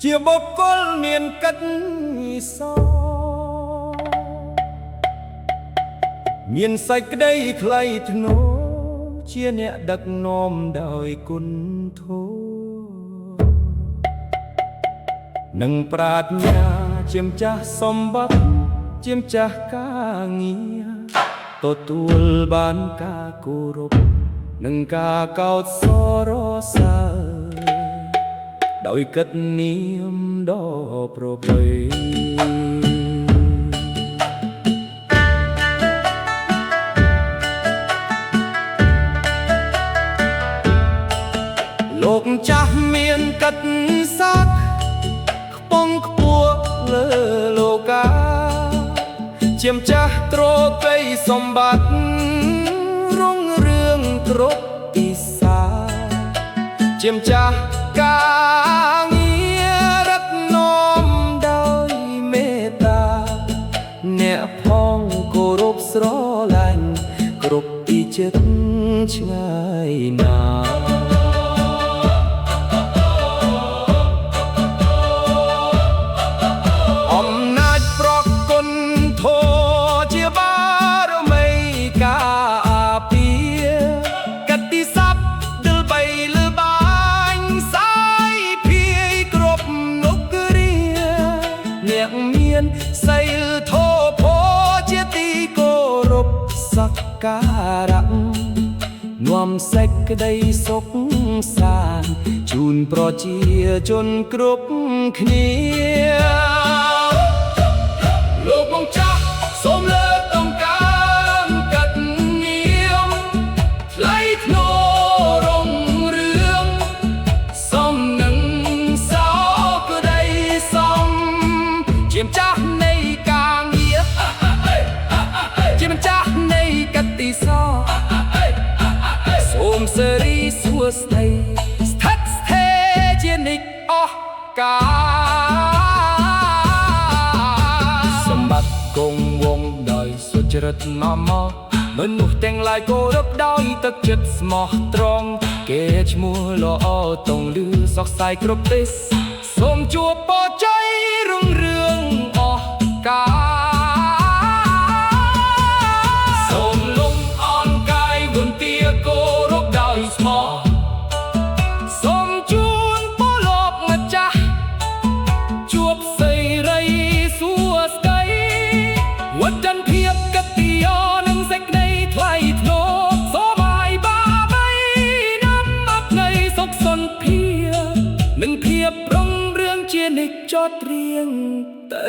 ជាបុគ្គលមានកិត្តិសរមានសេចក្តីថ្លៃថ្នូរជាអ្នកដឹកនាំដោយគុណធម៌និងប្រាជ្ញាជាម្ចាស់សម្បត្តិជាម្ចាស់ការងារទទួលបានការគោរពនិងការកោតសរសើរដោយកិត្តិនាមដ៏ប្រពៃលោកម្ចាស់មានកិត្តិស័ក្តិខ្ពង់ខ្ពស់លើលោកាជាម្ចាស់ទ្រព្យសម្បត្តិរុងរឿងគ្រប់ទីសាជាម្ចាស់ការងាររឹកនាំដោយមេត្តាអ្នកផងគោរពស្រឡាញ់គ្រប់ទីចិត្តឆ្ងាយណាអំណាចប្រគុណធម៌ជាបារមីការអាពារកតេស័ព្ទដលបីលឺបាញ់សាយភាយគ្រប់នុគរាអ្នកមានសីលធម៌ជាទីគោរពសក្ការៈនាំសេចក្តីសុខសាន្តជូនប្រជាជនគ្រប់គ្នាលោកម្ចាស់សូមលើកតម្កើងកិត្តិនាមថ្លៃថ្នូររុងរឿងសមនឹងសោកក្តីសមជាម្ចាស់នៃការងារជាម្ចាស់នៃកិត្តិសរសូមសេរីសួស្តីស្ថិតស្ថេរជានិច្ចអស់កាលសម្បត្តិគង់វង្សដោយសុចរិតនាំមកមនុស្សទាំងឡាយគោរពដោយទឹកចិត្តស្មោះត្រង់គេឈ្មោះល្អតង់លឺសកសាយគ្រប់ទេសសូមជួបពរជ័យរុងរឿងអស់កាលនឹងភាពរុងរឿងជានិច្ចចតរៀងទៅ